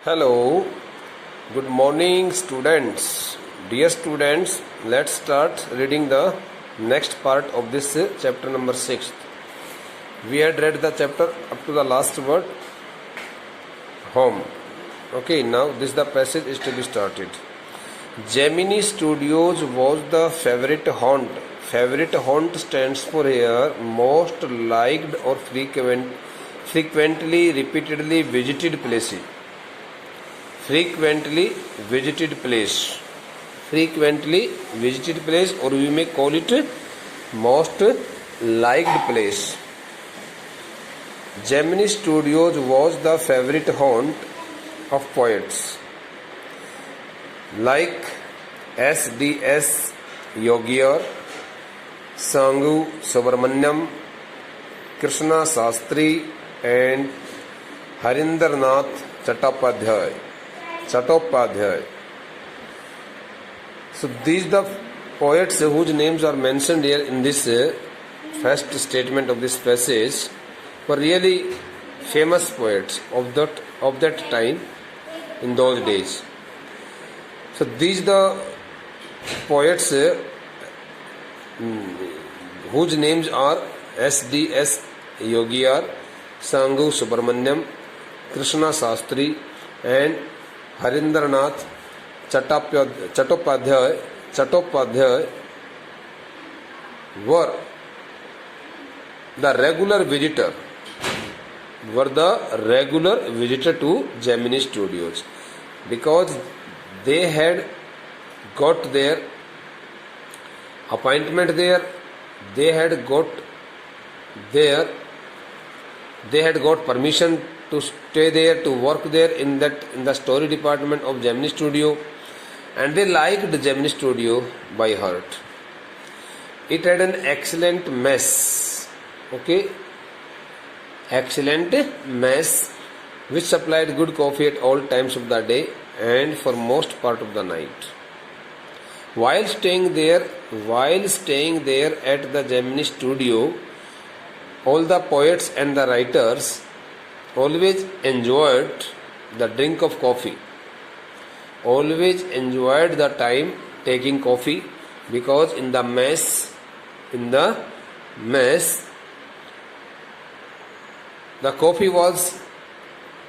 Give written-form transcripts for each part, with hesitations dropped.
Hello, good morning, students. Dear students, let's start reading the next part of this chapter number 6. We had read the chapter up to the last word, home. Okay, now this the passage is to be started. Gemini Studios was the favorite haunt. Favorite haunt stands for here most liked or frequently, repeatedly visited place. Frequently visited place or we may call it most liked place. Gemini Studios was the favorite haunt of poets like S.D.S. Yogiar, Sangu Subramanyam, Krishna Sastri and Harindranath Chattopadhyay. So these the poets whose names are mentioned here in this first statement of this passage were really famous poets of that time in those days. So these the poets whose names are S.D.S. Yogiar, Sangu Subramanyam, Krishna Sastri and Harindranath Chattopadhyay were the regular visitor to Gemini Studios because they had got their appointment there, they had got permission to stay there, to work there in the story department of Gemini Studio, and they liked Gemini Studio by heart. It had an excellent mess, which supplied good coffee at all times of the day and for most part of the night. While staying there at the Gemini Studio, all the poets and the writers always enjoyed the drink of coffee, always enjoyed the time taking coffee, because in the mess the coffee was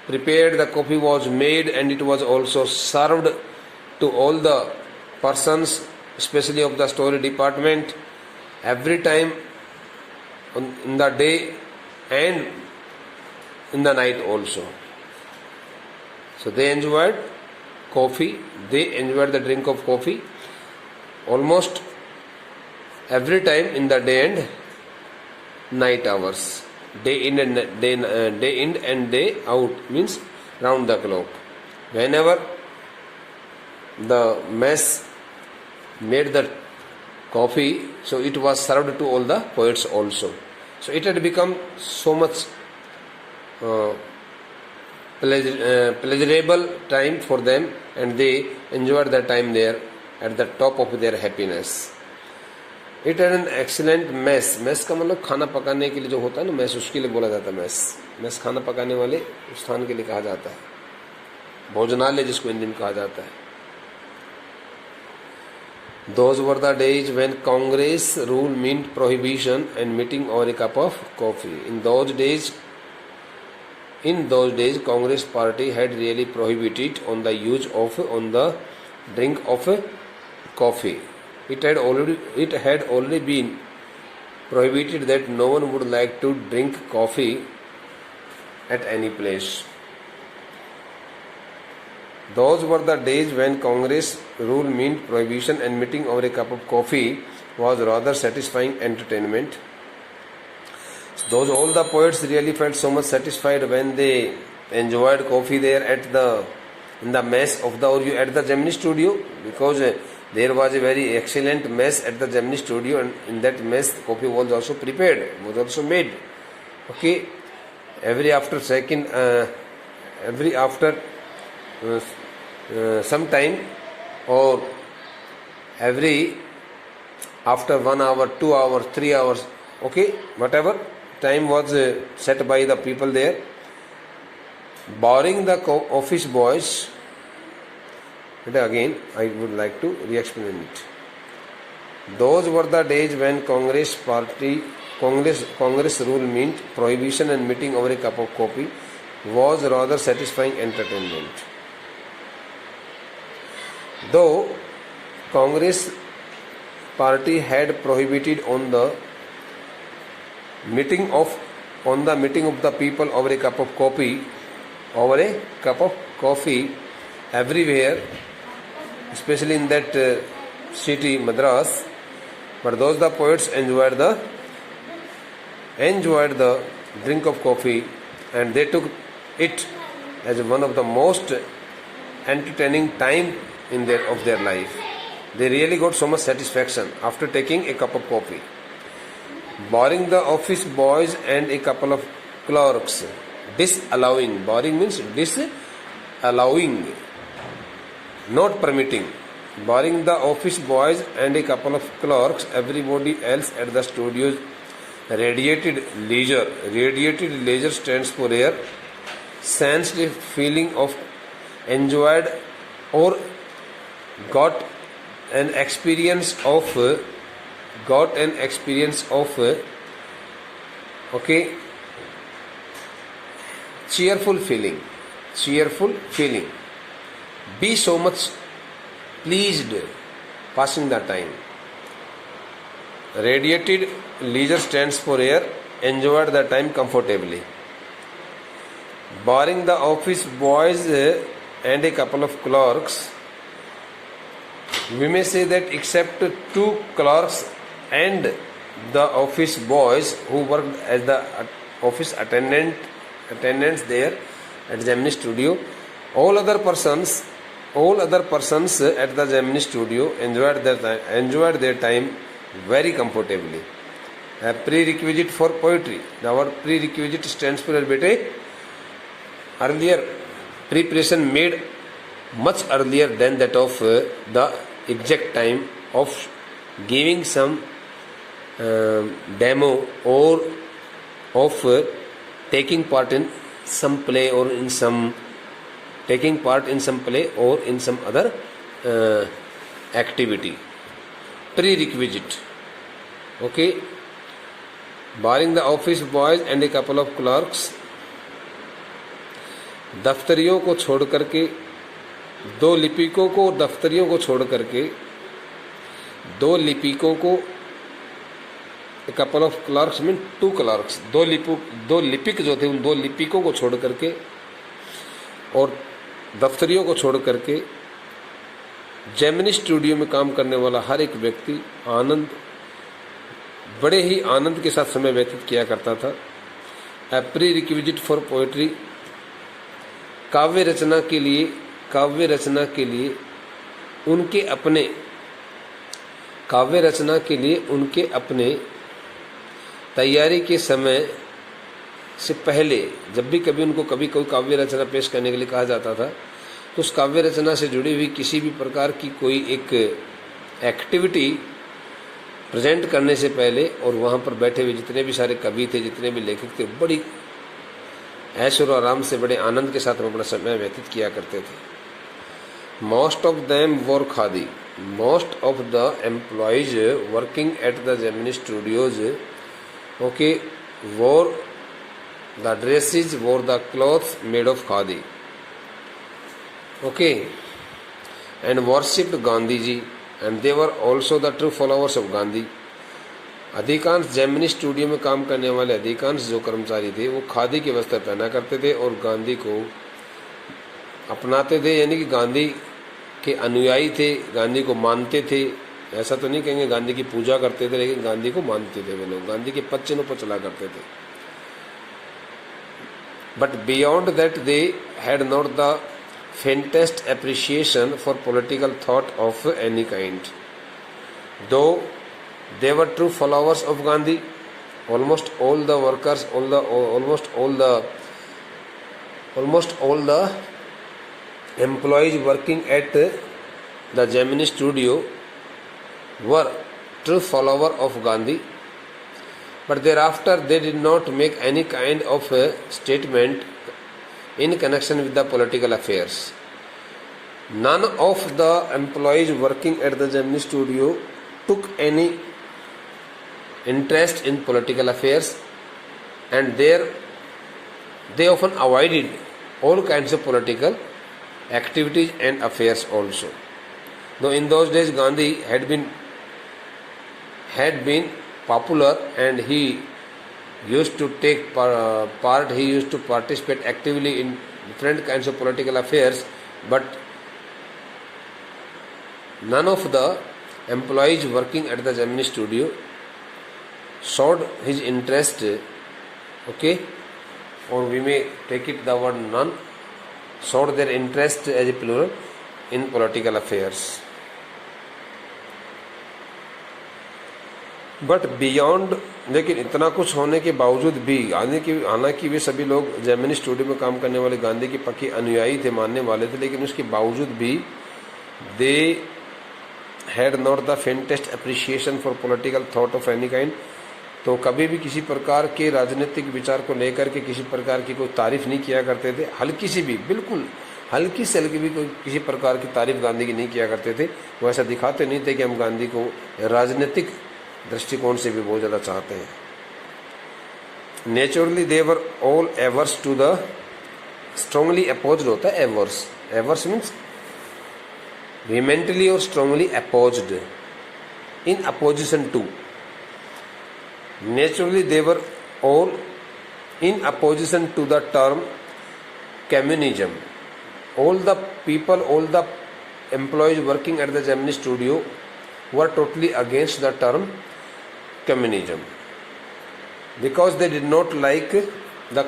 prepared, the coffee was made, and it was also served to all the persons, especially of the story department, every time in the day and in the night also. So they enjoyed coffee, they enjoyed the drink of coffee almost every time in the day and night hours. Day in and day out means round the clock. Whenever the mess made the coffee, so it was served to all the poets also. So it had become so much pleasurable time for them, and they enjoyed the time there at the top of their happiness. It had an excellent mess. Mess का मतलब खाना पकाने के लिए जो होता है ना, mess उसके लिए बोला जाता है mess खाना पकाने वाले स्थान के लिए कहा जाता है, भोजनालय जिसको हिंदी में कहा जाता है. Those were the days when Congress rule meant prohibition and meeting over a cup of coffee. In those days, Congress party had really prohibited on the drink of coffee. It had already been prohibited that no one would like to drink coffee at any place. Those were the days when Congress rule meant prohibition and meeting over a cup of coffee was rather satisfying entertainment. So all the poets really felt so much satisfied when they enjoyed coffee there in the mess of at the Gemini Studio, because there was a very excellent mess at the Gemini Studio, and in that mess coffee was also prepared, was also made. Every after some time, or every after 1 hour, 2 hours, 3 hours, whatever time was set by the people there, Barring the office boys, and again I would like to re-explain it. Those were the days when Congress rule meant prohibition, and meeting over a cup of coffee was rather satisfying entertainment. Though Congress party had prohibited on the meeting of the people over a cup of coffee everywhere, especially in that city Madras, but those the poets enjoyed the drink of coffee, and they took it as one of the most entertaining time of their life. They really got so much satisfaction after taking a cup of coffee. Barring the office boys and a couple of clerks, disallowing. Barring means disallowing, not permitting. Barring the office boys and a couple of clerks, everybody else at the studios radiated leisure. Radiated leisure stands for air. Sensed a feeling of enjoyed or got an experience of cheerful feeling. Be so much pleased passing the time. Radiated leisure stands for air, enjoyed the time comfortably. Barring the office boys and a couple of clerks, we may say that except 2 clerks and the office boys who worked as the office attendants there at Gemini Studio, all other persons at the Gemini Studio enjoyed their time very comfortably. A prerequisite for poetry. Our prerequisite stands for earlier preparation made much earlier than that of the exact time of giving some demo or of taking part in some play or in some other activity. Prerequisite. Okay. Barring the office boys and a couple of clerks, दफ्तरियों को छोड़ करके 2 लिपिकों को a couple of clerks mean 2 clerks, 2 लिपिक जो थे उन 2 लिपिकों को छोड़ करके और दफ्तरियों को छोड़ करके जेमिनी स्टूडियो में काम करने वाला हर एक व्यक्ति बड़े ही आनंद के साथ समय व्यतीत किया करता था. ए प्री रिक्विजिट फॉर पोएट्री, काव्य रचना के लिए उनके अपने तैयारी के समय से पहले, जब भी कभी उनको कोई काव्य रचना पेश करने के लिए कहा जाता था, तो उस काव्य रचना से जुड़ी हुई किसी भी प्रकार की कोई एक एक्टिविटी प्रेजेंट करने से पहले और वहाँ पर बैठे हुए जितने भी सारे कवि थे, जितने भी लेखक थे, बड़ी ऐश और आराम से बड़े आनंद के साथ में अपना समय व्यतीत किया करते थे. Most of them war khadi. Most of the employees working at the Gemini studios wore the dresses, wore the clothes made of khadi, and worshipped Gandhi ji, and they were also the true followers of Gandhi. अधिकांश Gemini studio में काम करने वाले अधिकांश जो कर्मचारी थे वो खादी के वस्त्र पहना करते थे और गांधी को अपनाते थे, यानी कि गांधी के अनुयायी थे, गांधी को मानते थे. ऐसा तो नहीं कहेंगे गांधी की पूजा करते थे, लेकिन गांधी को मानते थे. वे लोग गांधी के पद चिन्हों पर चला करते थे. But beyond that they had not the faintest appreciation for political thought of any kind. Though they were true followers of Gandhi, almost all the workers, almost all the employees working at the Gemini Studio were true follower of Gandhi, but thereafter they did not make any kind of a statement in connection with the political affairs. None of the employees working at the Gemini studio took any interest in political affairs, and they often avoided all kinds of political activities and affairs also. Though in those days Gandhi had been popular, and he used to take part, he used to participate actively in different kinds of political affairs, but none of the employees working at the Gemini studio showed his interest, okay, or we may take it the word none, showed their interest as a plural in political affairs. But beyond, लेकिन इतना कुछ होने के बावजूद भी, हालांकि वे सभी लोग जेमिनी स्टूडियो में काम करने वाले गांधी के पक्के अनुयायी थे, मानने वाले थे, लेकिन उसके बावजूद भी they had not the faintest appreciation for political thought of any kind. तो कभी भी किसी प्रकार के राजनीतिक विचार को लेकर के किसी प्रकार की कोई तारीफ नहीं किया करते थे, हल्की सी भी, बिल्कुल हल्की से हल्की भी कोई किसी प्रकार की तारीफ गांधी की नहीं किया करते थे। वो ऐसा दिखाते नहीं थे कि हम गांधी को राजनीतिक दृष्टिकोण से भी बहुत ज़्यादा चाहते हैं। Naturally they were all averse to the, strongly opposed होता है averse, averse means vehemently or strongly opposed, in opposition to. Naturally they were all in opposition to the term communism. All the people, all the employees working at the Gemini studio were totally against the term communism, because they did not like the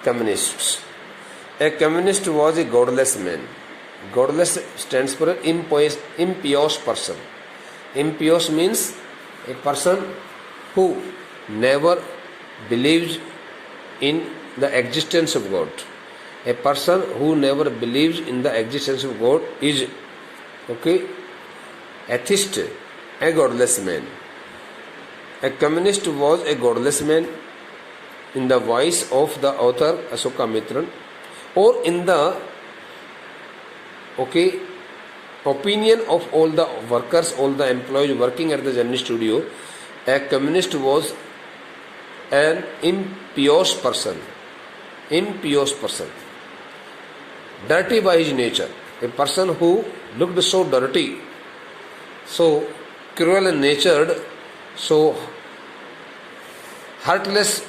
communists. A communist was a godless man. Godless stands for impious person. Impious means a person who never believes in the existence of God. A person who never believes in the existence of God is, okay, atheist, a godless man. A communist was a godless man in the voice of the author Ashokamitran, or in the, okay, opinion of all the workers, all the employees working at the Gemini studio. A communist was an impious person, dirty by his nature, a person who looked so dirty, so cruel and natured, so heartless,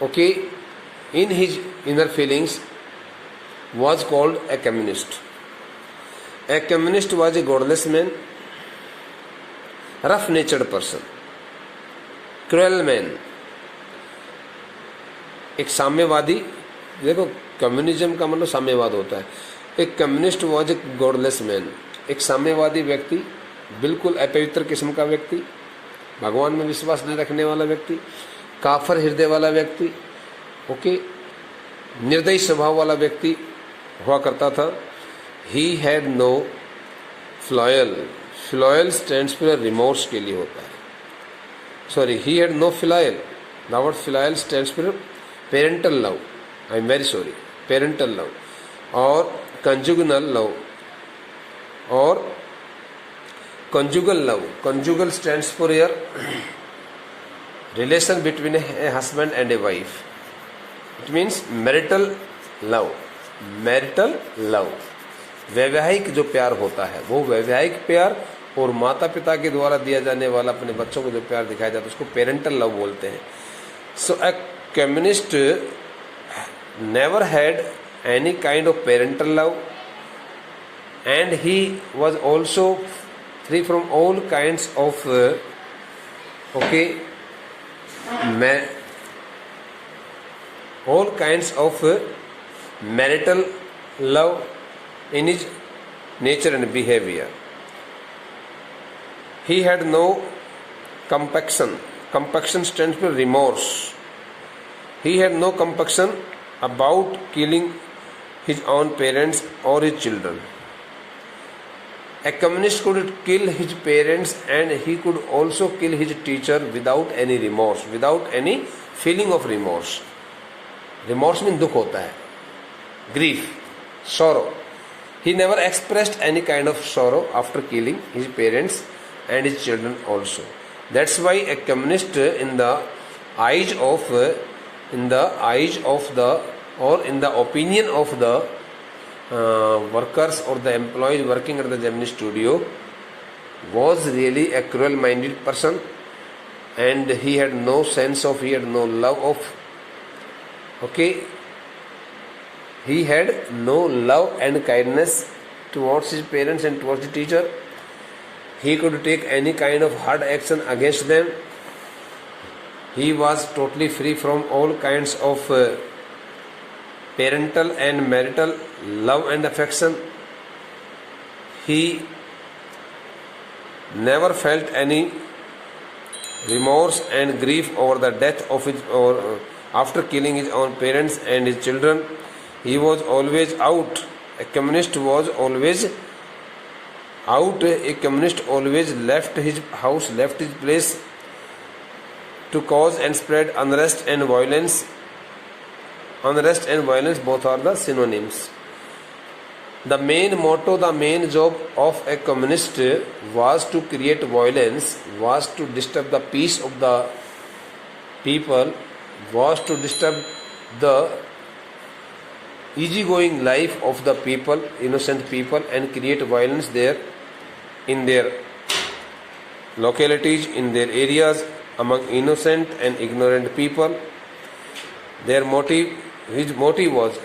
okay, in his inner feelings, was called a communist. A communist was a godless man, rough-natured person, cruel man. एक साम्यवादी, देखो communism का मतलब साम्यवाद होता है। एक communist was a godless man, एक साम्यवादी व्यक्ति, बिल्कुल अपवित्र किस्म का व्यक्ति, भगवान में विश्वास नहीं रखने वाला व्यक्ति, काफर हृदय वाला व्यक्ति, ओके, निर्दयी स्वभाव वाला व्यक्ति हुआ करता था। He had no filial, filial stands for remorse के लिए होता है, sorry, he had no filial, the word filial stands for parental love, I am very sorry, parental love, और कंजुगल लव, और conjugal love, conjugal stands for your relation between a husband and a wife, it means marital love, marital love, वैवाहिक जो प्यार होता है वो वैवाहिक प्यार, और माता पिता के द्वारा दिया जाने वाला अपने बच्चों को जो प्यार दिखाया जाता है उसको पेरेंटल लव बोलते हैं। So a communist never had any kind of parental love, and he was also free from all kinds of, okay, all kinds of marital love in his nature and behavior. He had no compunction. Compunction stands for remorse. He had no compunction about killing his own parents or his children. A communist could kill his parents, and he could also kill his teacher without any remorse, without any feeling of remorse. Remorse में दुख होता है, grief, sorrow. He never expressed any kind of sorrow after killing his parents and his children also. That's why a communist in the eyes of the or in the opinion of the workers or the employees working at the Gemini studio was really a cruel minded person, and he had no love of, okay, he had no love and kindness towards his parents and towards the teacher. He could take any kind of hard action against them. He was totally free from all kinds of parental and marital love and affection. He never felt any remorse and grief over the death of his or after killing his own parents and his children. He was always out. A communist was always out. A communist always left his house, left his place to cause and spread unrest and violence. Unrest and violence both are the synonyms. The main motto, the main job of a communist was to create violence, was to disturb the peace of the people, was to disturb the easygoing life of the people, innocent people, and create violence there in their localities, in their areas, among innocent and ignorant people. Their motive, his motive was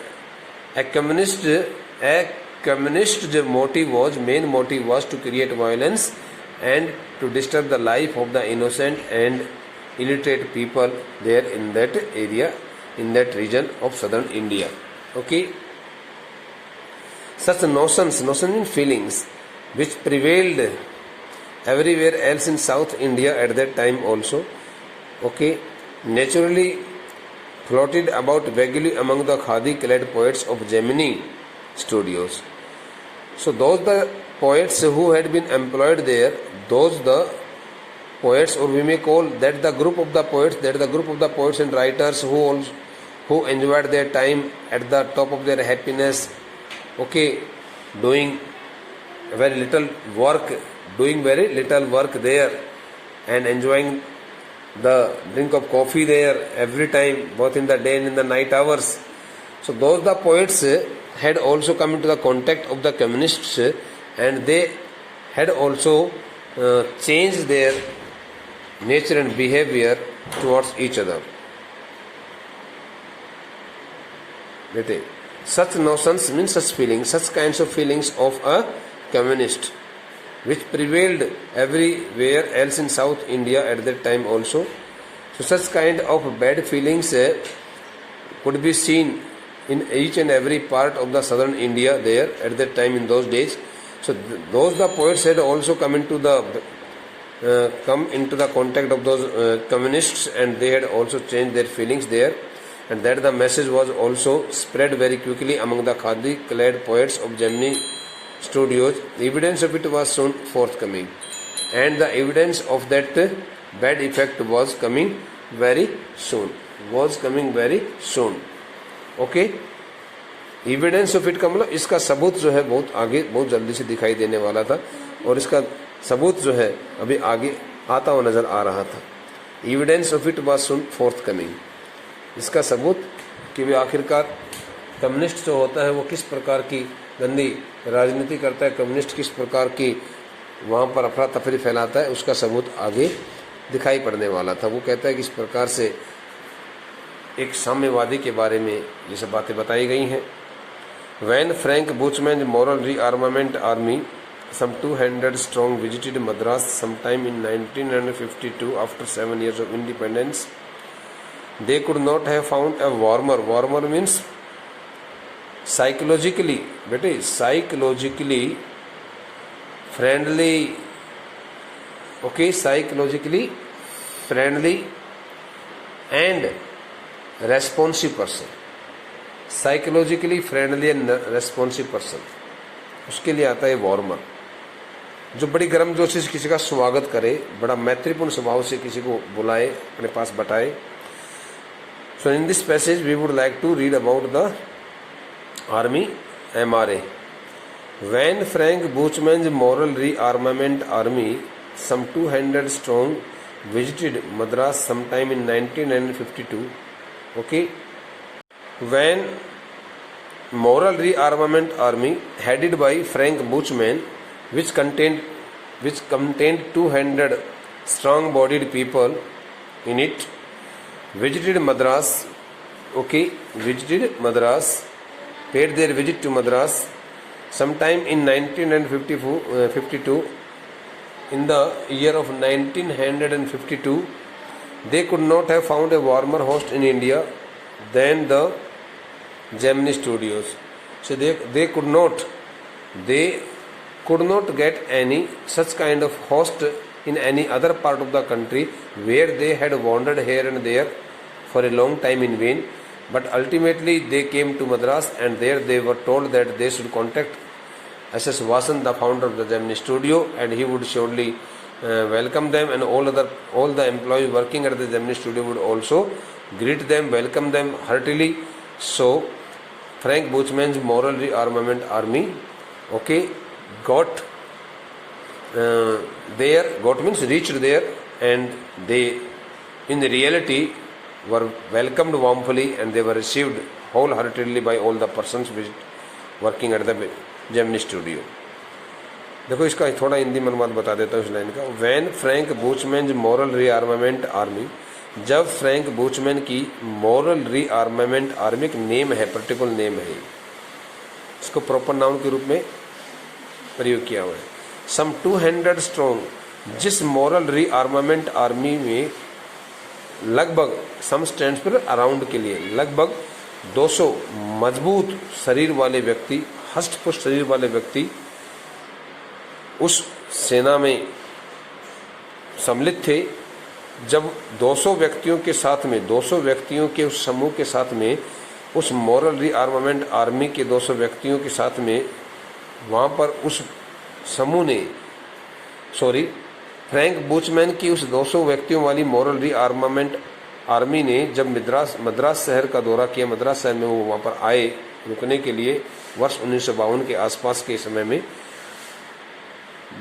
main motive was to create violence and to disturb the life of the innocent and illiterate people there in that area, in that region of southern India. Okay, such notions mean feelings, which prevailed everywhere else in South India at that time also, okay, naturally floated about vaguely among the khadi-clad poets of Gemini studios. So those the poets who had been employed there, those the poets, or we may call that the group of the poets and writers who enjoyed their time at the top of their happiness, okay, doing very little work there and enjoying the drink of coffee there every time, both in the day and in the night hours. So those the poets had also come into the contact of the communists, and they had also changed their nature and behavior towards each other. Such notions mean such feelings, such kinds of feelings of a communist, which prevailed everywhere else in South India at that time also. So such kind of bad feelings could be seen in each and every part of the southern India there at that time in those days. So those the poets had also come into the contact of those communists, and they had also changed their feelings there, and that the message was also spread very quickly among the khadi-clad poets of Gemini studios. The evidence of it was soon forthcoming, and the evidence of that bad effect was coming very soon. Okay, evidence of it का मतलब इसका सबूत जो है बहुत आगे, बहुत जल्दी से दिखाई देने वाला था, और इसका सबूत जो है अभी आगे आता हुआ नजर आ रहा था. Evidence of it was soon fourth coming. इसका सबूत कि भी आखिरकार कम्युनिस्ट जो होता है वो किस प्रकार की गंदी राजनीति करता है, कम्युनिस्ट किस प्रकार की वहाँ पर अफरा तफरी फैलाता है, उसका सबूत आगे दिखाई पड़ने वाला था. वो कहता है कि इस प्रकार से एक साम्यवादी के बारे में ये सब बातें बताई गई हैं. When Frank Buchman moral rearmament army some 200 strong visited Madras sometime in 1952 after 7 years of independence. They could not have found a warmer means psychologically friendly, okay, psychologically friendly and responsive person. Psychologically friendly and responsive person, उसके लिए आता है warmer, जो बड़ी गर्मजोशी से किसी का स्वागत करे, बड़ा मैत्रीपूर्ण स्वभाव से किसी को बुलाए, अपने पास बताए. So in this passage we would like to read about the Army, MRA. When Frank Buchmann's Moral Rearmament Army, some 200 strong, visited Madras sometime in 1952. Okay. When Moral Rearmament Army, headed by Frank Buchmann, which contained 200 strong-bodied people in it, visited Madras. Okay, visited Madras, paid their visit to Madras sometime in 1952. In the year of 1952, they could not have found a warmer host in India than the Gemini Studios. So they could not get any such kind of host in any other part of the country, where they had wandered here and there for a long time in vain. But ultimately they came to Madras, and there they were told that they should contact S.S. Vasan, the founder of the Gemini Studio, and he would surely welcome them, and all the employees working at the Gemini Studio would also greet them, welcome them heartily. So Frank Buchmann's Moral Rearmament Army, okay, got means reached there, and they in the reality were welcomed warmly, and they were received wholeheartedly by all the persons working at the Gemini Studio. देखो इसका थोड़ा हिंदी में अनुवाद बता देता हूँ इस line का. When Frank Buchmann's Moral Rearmament Army, जब फ्रैंक बूचमैन की मॉरल रीआर्मामेंट आर्मी एक नेम है, पर्टिकुलर नेम है, इसको प्रॉपर नाउन के रूप में प्रयोग किया हुआ है. सम 200 स्ट्रॉन्ग, जिस मॉरल रीआर्मामेंट आर्मी में लगभग, सम स्टैंड्स पर अराउंड के लिए, लगभग 200 मजबूत शरीर वाले व्यक्ति, हष्ट-पुष्ट शरीर वाले व्यक्ति उस सेना में सम्मिलित थे. जब 200 व्यक्तियों के साथ में, 200 व्यक्तियों के उस समूह के साथ में, उस मॉरल रीआर्मामेंट आर्मी के 200 व्यक्तियों के साथ में, वहाँ पर उस समूह ने, फ्रैंक बुचमैन की उस 200 व्यक्तियों वाली मॉरल रीआर्मामेंट आर्मी ने जब मद्रास शहर का दौरा किया, मद्रास शहर में वो वहाँ पर आए रुकने के लिए वर्ष 1952 के आसपास के समय में,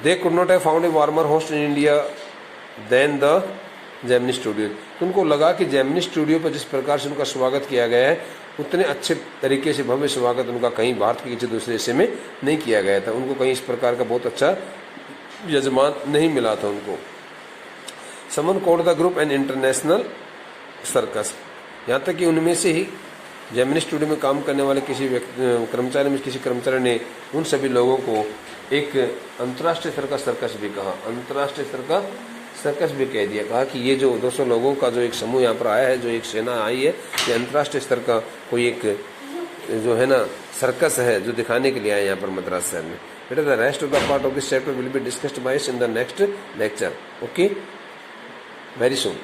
they could not have found a warmer host in India than the Gemini studio. तो उनको लगा कि जेमिनी स्टूडियो पर जिस प्रकार से उनका स्वागत किया गया है, उतने अच्छे तरीके से भव्य स्वागत उनका कहीं भारत के किसी दूसरे हिस्से में नहीं किया गया था. उनको कहीं इस प्रकार का बहुत अच्छा यजमान नहीं मिला था उनको. Someone called the group an international circus. यहाँ तक कि उनमें से ही जेमिनी स्टूडियो में काम करने वाले किसी कर्मचारी ने उन सभी लोगों को एक अंतर्राष्ट्रीय स्तर का सर्कस भी कहा, अंतर्राष्ट्रीय स्तर का सर्कस भी कह दिया. कहा कि ये जो 200 लोगों का जो एक समूह यहाँ पर आया है, जो एक सेना आई है, ये अंतर्राष्ट्रीय स्तर का कोई एक जो है ना सर्कस है, जो दिखाने के लिए आए यहाँ पर मद्रास शहर में. बेटा, the rest of the part of this chapter will be discussed bye in the next lecture. Okay, very soon.